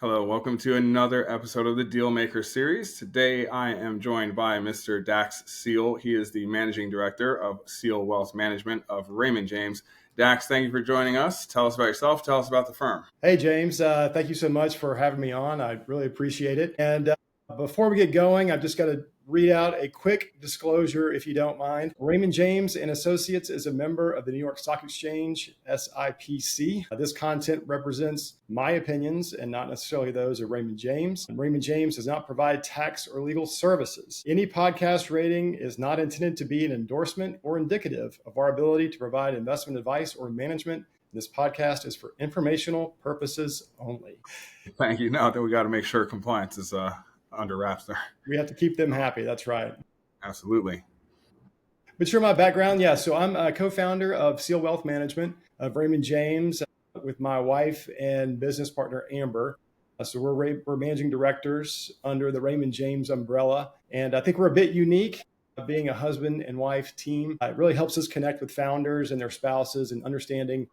Hello, welcome to another episode of the Dealmaker Series. Today I am joined by Mr. Dax Seale. He is the Managing Director of Seale Wealth Management of Raymond James. Dax, thank you for joining us. Tell us about yourself. Tell us about the firm. Hey, James. Thank you so much for having me on. I really appreciate it. And before we get going, I've just got to read out a quick disclosure, if you don't mind. Raymond James and Associates is a member of the New York Stock Exchange, SIPC. This content represents my opinions and not necessarily those of Raymond James. Raymond James does not provide tax or legal services. Any podcast rating is not intended to be an endorsement or indicative of our ability to provide investment advice or management. This podcast is for informational purposes only. Thank you. Now that we got to make sure compliance is under wraps there. We have to keep them happy. That's right. Absolutely. But sure, my background, yeah. So I'm a co-founder of Seale Wealth Management of Raymond James with my wife and business partner, Amber. So we're managing directors under the Raymond James umbrella. And I think we're a bit unique. Being a husband and wife team, it really helps us connect with founders and their spouses and understanding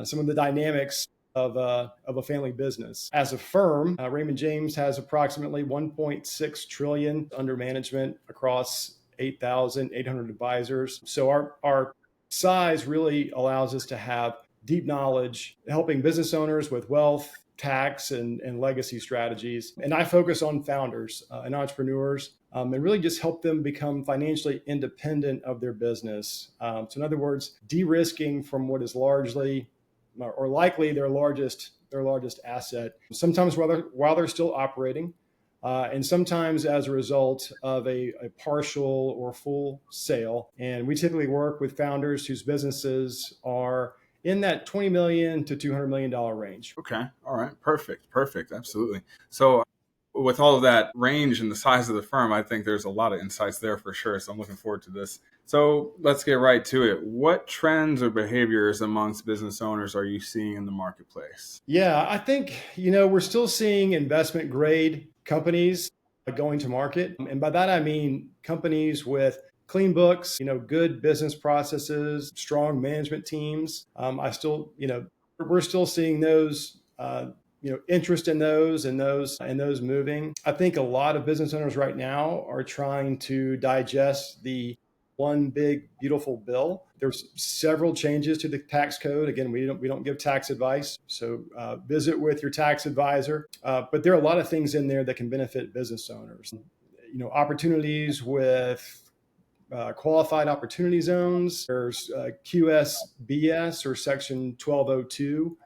some of the dynamics of a family business. As a firm, Raymond James has approximately $1.6 trillion under management across 8,800 advisors. So our size really allows us to have deep knowledge, helping business owners with wealth, tax, and legacy strategies. And I focus on founders and entrepreneurs and really just help them become financially independent of their business. So in other words, de-risking from what is largely or likely their largest asset, sometimes while they're still operating, and sometimes as a result of a partial or full sale. And we typically work with founders whose businesses are in that $20 million to $200 million range. Okay. All right. Perfect. Absolutely. So with all of that range and the size of the firm, I think there's a lot of insights there for sure. So I'm looking forward to this. So let's get right to it. What trends or behaviors amongst business owners are you seeing in the marketplace? Yeah, I think, we're still seeing investment grade companies going to market. And by that, I mean companies with clean books, good business processes, strong management teams. We're still seeing those, interest in those and those moving. I think a lot of business owners right now are trying to digest the one big beautiful bill. There's several changes to the tax code. Again, we don't give tax advice, so visit with your tax advisor. But there are a lot of things in there that can benefit business owners. Opportunities with qualified opportunity zones. There's QSBS or Section 1202.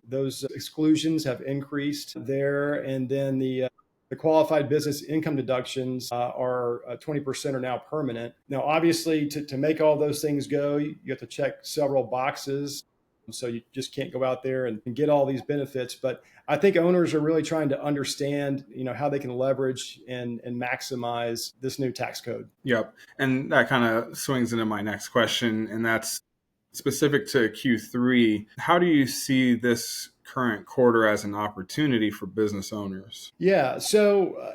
Those exclusions have increased there, and then the qualified business income deductions are 20% are now permanent. Now, obviously, to make all those things go, you have to check several boxes. So you just can't go out there and get all these benefits. But I think owners are really trying to understand, how they can leverage and maximize this new tax code. Yep. And that kind of swings into my next question, and that's specific to Q3. How do you see this current quarter as an opportunity for business owners? Yeah. So,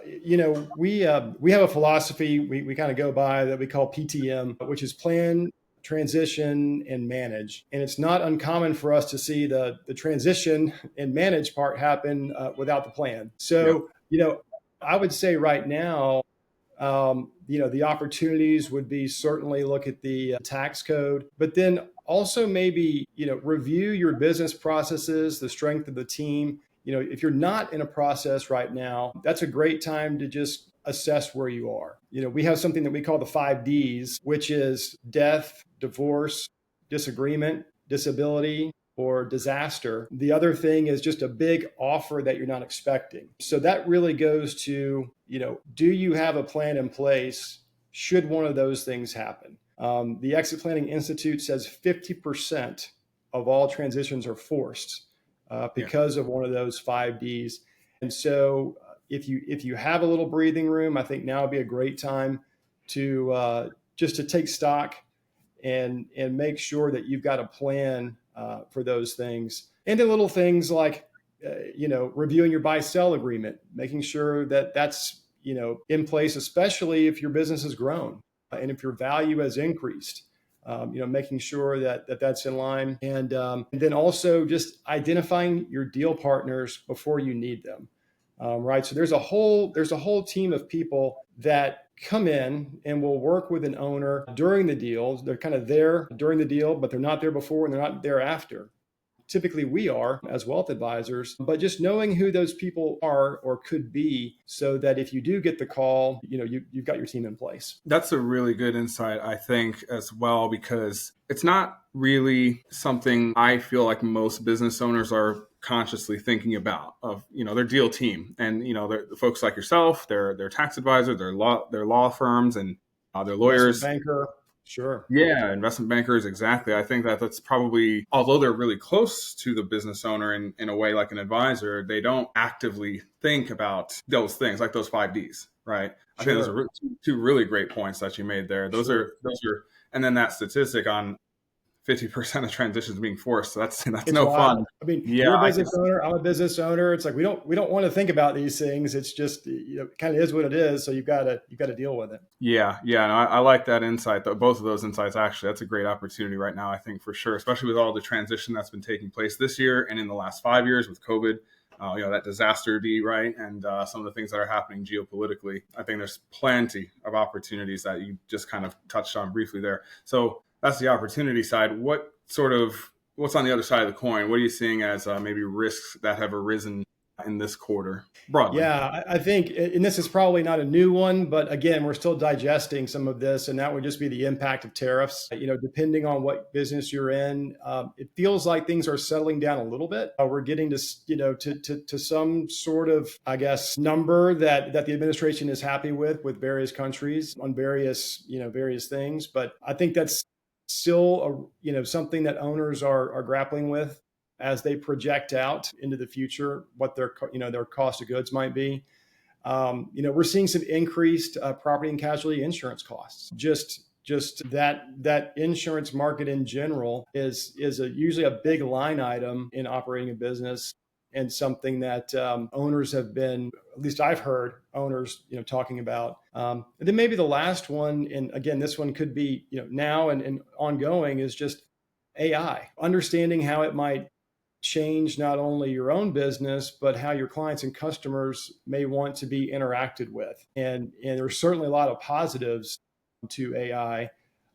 we have a philosophy we kind of go by that we call PTM, which is plan, transition, and manage. And it's not uncommon for us to see the transition and manage part happen without the plan. So, I would say right now, the opportunities would be certainly look at the tax code, but then also maybe, review your business processes, the strength of the team. If you're not in a process right now, that's a great time to just assess where you are. We have something that we call the 5 Ds, which is death, divorce, disagreement, disability, or disaster. The other thing is just a big offer that you're not expecting. So that really goes to, do you have a plan in place should one of those things happen? The Exit Planning Institute says 50% of all transitions are forced because of one of those 5 Ds. And so if you have a little breathing room, I think now would be a great time to just to take stock and make sure that you've got a plan for those things. And the little things like, reviewing your buy-sell agreement, making sure that that's, in place, especially if your business has grown and if your value has increased. making sure that that's in line. And then also just identifying your deal partners before you need them. Right. So there's a whole team of people that come in and will work with an owner during the deal. They're kind of there during the deal, but they're not there before and they're not there after. Typically we are as wealth advisors, but just knowing who those people are or could be so that if you do get the call, you've got your team in place. That's a really good insight, I think, as well, because it's not really something I feel like most business owners are consciously thinking about of, their deal team and, the folks like yourself, their tax advisors, their law firms and their lawyers. Investment banker. Sure. Yeah, investment bankers, exactly. I think that's probably, although they're really close to the business owner in a way like an advisor, they don't actively think about those things like those 5Ds, right? I think those are two really great points that you made there. Those are, and then that statistic on 50% of transitions being forced. So that's no wild. fun. I mean, you're a business owner. I'm a business owner. It's like we don't want to think about these things. It's just it kind of is what it is. So you've got to deal with it. Yeah. No, I like that insight. Both of those insights, actually, that's a great opportunity right now. I think for sure, especially with all the transition that's been taking place this year and in the last 5 years with COVID. That disaster right? And some of the things that are happening geopolitically. I think there's plenty of opportunities that you just kind of touched on briefly there. So that's the opportunity side. What's on the other side of the coin? What are you seeing as maybe risks that have arisen in this quarter broadly? Yeah, I think, and this is probably not a new one, but again, we're still digesting some of this, and that would just be the impact of tariffs. Depending on what business you're in, it feels like things are settling down a little bit. We're getting to some sort of, I guess, number that the administration is happy with various countries on various things. But I think that's still something that owners are grappling with as they project out into the future, what their cost of goods might be. We're seeing some increased property and casualty insurance costs. Just that insurance market in general is usually a big line item in operating a business, and something that owners have been, at least I've heard owners, talking about. And then maybe the last one, and again, this one could be, now and ongoing, is just AI. Understanding how it might change not only your own business, but how your clients and customers may want to be interacted with. And there's certainly a lot of positives to AI.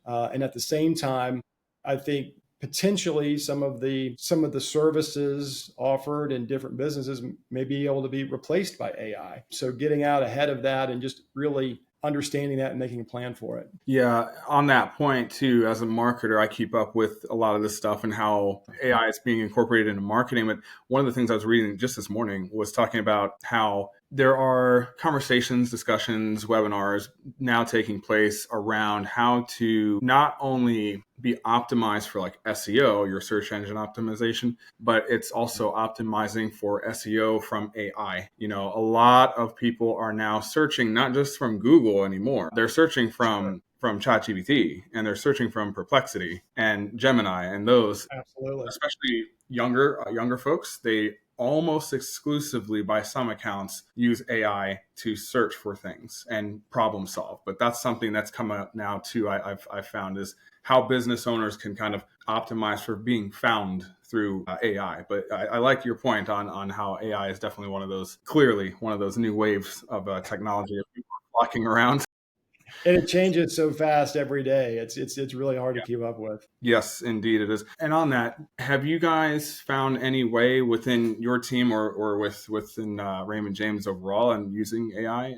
And at the same time, I think potentially some of the services offered in different businesses may be able to be replaced by AI. So getting out ahead of that and just really understanding that and making a plan for it. Yeah, on that point too, as a marketer, I keep up with a lot of this stuff and how AI is being incorporated into marketing. But one of the things I was reading just this morning was talking about how there are conversations, discussions, webinars now taking place around how to not only be optimized for like SEO, your search engine optimization, but it's also optimizing for SEO from AI. A lot of people are now searching not just from Google anymore. They're searching from ChatGPT, and they're searching from Perplexity and Gemini, and those, absolutely, especially younger folks, they almost exclusively, by some accounts, use AI to search for things and problem solve. But that's something that's come up now too. I've found is how business owners can kind of optimize for being found through AI. But I like your point on how AI is definitely clearly one of those new waves of technology that people are flocking around. And it changes so fast every day. It's really hard to keep up with. Yes, indeed it is. And on that, have you guys found any way within your team or within Raymond James overall and using AI?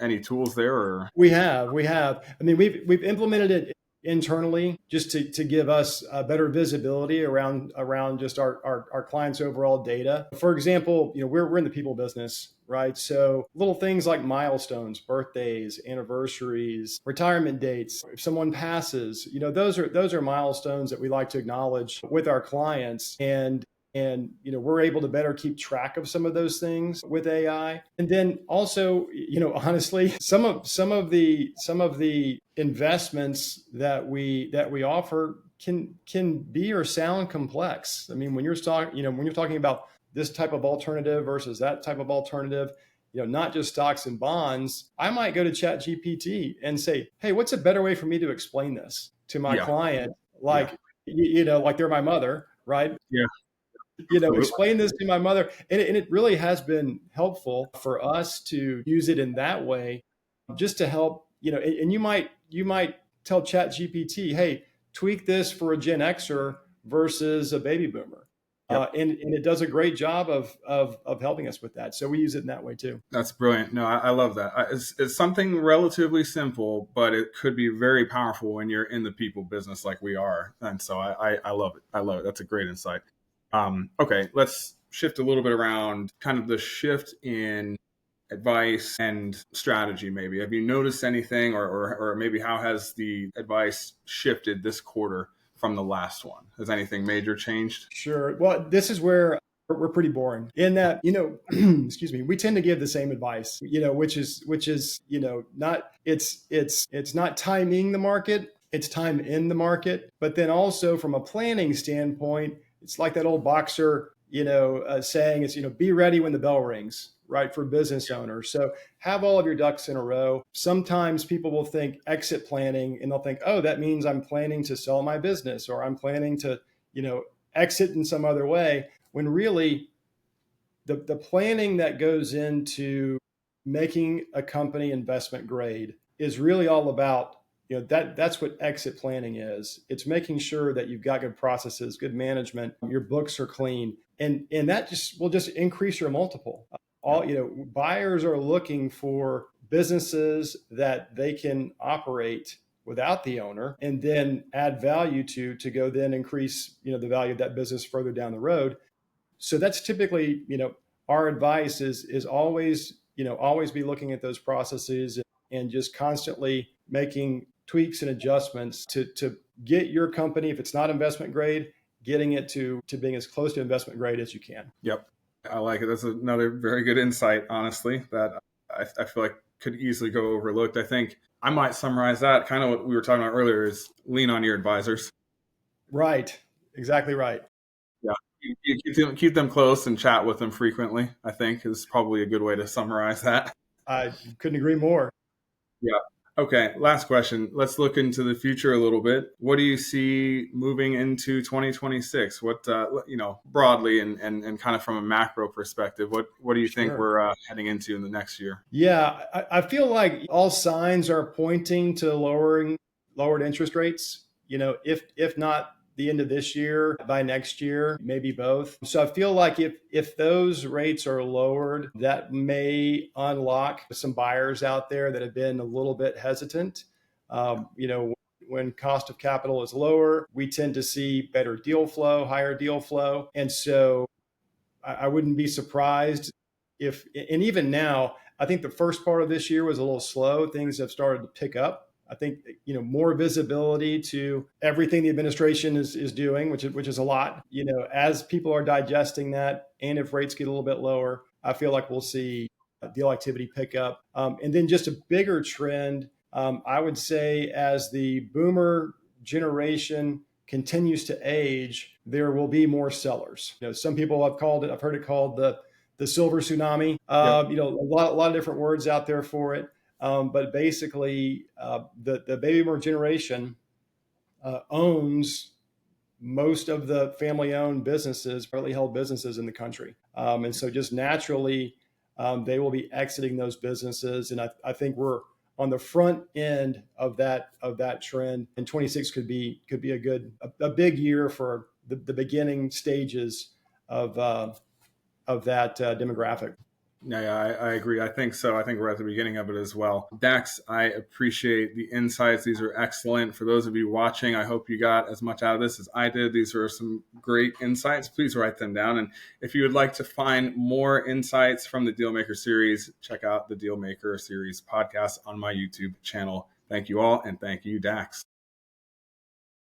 Any tools there? Or we have. I mean, we've implemented it internally just to give us better visibility around just our clients' overall data. For example, we're in the people business, right? So little things like milestones, birthdays, anniversaries, retirement dates. If someone passes, those are milestones that we like to acknowledge with our clients. And we're able to better keep track of some of those things with AI. And then also, honestly, some of the investments that we offer can be or sound complex. I mean, when you're talking about this type of alternative versus that type of alternative, not just stocks and bonds, I might go to ChatGPT and say, hey, what's a better way for me to explain this to my Yeah. client, Yeah. like, like they're my mother, right? Yeah. Absolutely. Explain this to my mother. And it really has been helpful for us to use it in that way, just to help, and you might tell Chat GPT, hey, tweak this for a Gen Xer versus a baby boomer. Yep. And it does a great job of helping us with that. So we use it in that way too. That's brilliant. No, I love that. It's something relatively simple, but it could be very powerful when you're in the people business like we are. And so I love it. I love it. That's a great insight. Okay, let's shift a little bit around kind of the shift in advice and strategy. Maybe have you noticed anything, or maybe how has the advice shifted this quarter from the last one? Has anything major changed? Sure. Well, this is where we're pretty boring in that, excuse me, we tend to give the same advice, which is, not, it's not timing the market, it's time in the market. But then also from a planning standpoint, it's like that old boxer, saying it's, be ready when the bell rings, right? For business owners. So have all of your ducks in a row. Sometimes people will think exit planning and they'll think, oh, that means I'm planning to sell my business, or I'm planning to, exit in some other way, when really the planning that goes into making a company investment grade is really all about, that's what exit planning is. It's making sure that you've got good processes, good management, your books are clean, and that will just increase your multiple. Buyers are looking for businesses that they can operate without the owner and then add value to go then increase, the value of that business further down the road. So that's typically, our advice is always, always be looking at those processes and just constantly making tweaks and adjustments to get your company, if it's not investment grade, getting it to being as close to investment grade as you can. Yep. I like it. That's another very good insight, honestly, that I feel like could easily go overlooked. I think I might summarize that kind of what we were talking about earlier is lean on your advisors. Right. Exactly right. Yeah. You keep them close and chat with them frequently, I think is probably a good way to summarize that. I couldn't agree more. Yeah. Okay. Last question. Let's look into the future a little bit. What do you see moving into 2026? What, broadly and kind of from a macro perspective, what do you think we're heading into in the next year? Yeah, I feel like all signs are pointing to lowered interest rates, if not the end of this year, by next year, maybe both. So I feel like if those rates are lowered, that may unlock some buyers out there that have been a little bit hesitant. When cost of capital is lower, we tend to see better deal flow, higher deal flow. And so I wouldn't be surprised and even now, I think the first part of this year was a little slow. Things have started to pick up. I think, more visibility to everything the administration is doing, which is a lot, as people are digesting that. And if rates get a little bit lower, I feel like we'll see deal activity pick up. And then just a bigger trend, I would say, as the boomer generation continues to age, there will be more sellers. Some people I've heard it called the silver tsunami. Yep. A lot of different words out there for it. But basically, the baby boomer generation owns most of the family-owned businesses, privately held businesses in the country. And so just naturally, they will be exiting those businesses. And I think we're on the front end of that trend. And 26 could be a big year for the beginning stages of that demographic. Yeah, I agree. I think so. I think we're at the beginning of it as well. Dax, I appreciate the insights. These are excellent. For those of you watching, I hope you got as much out of this as I did. These are some great insights. Please write them down. And if you would like to find more insights from the Dealmaker series, check out the Dealmaker series podcast on my YouTube channel. Thank you all, and thank you, Dax.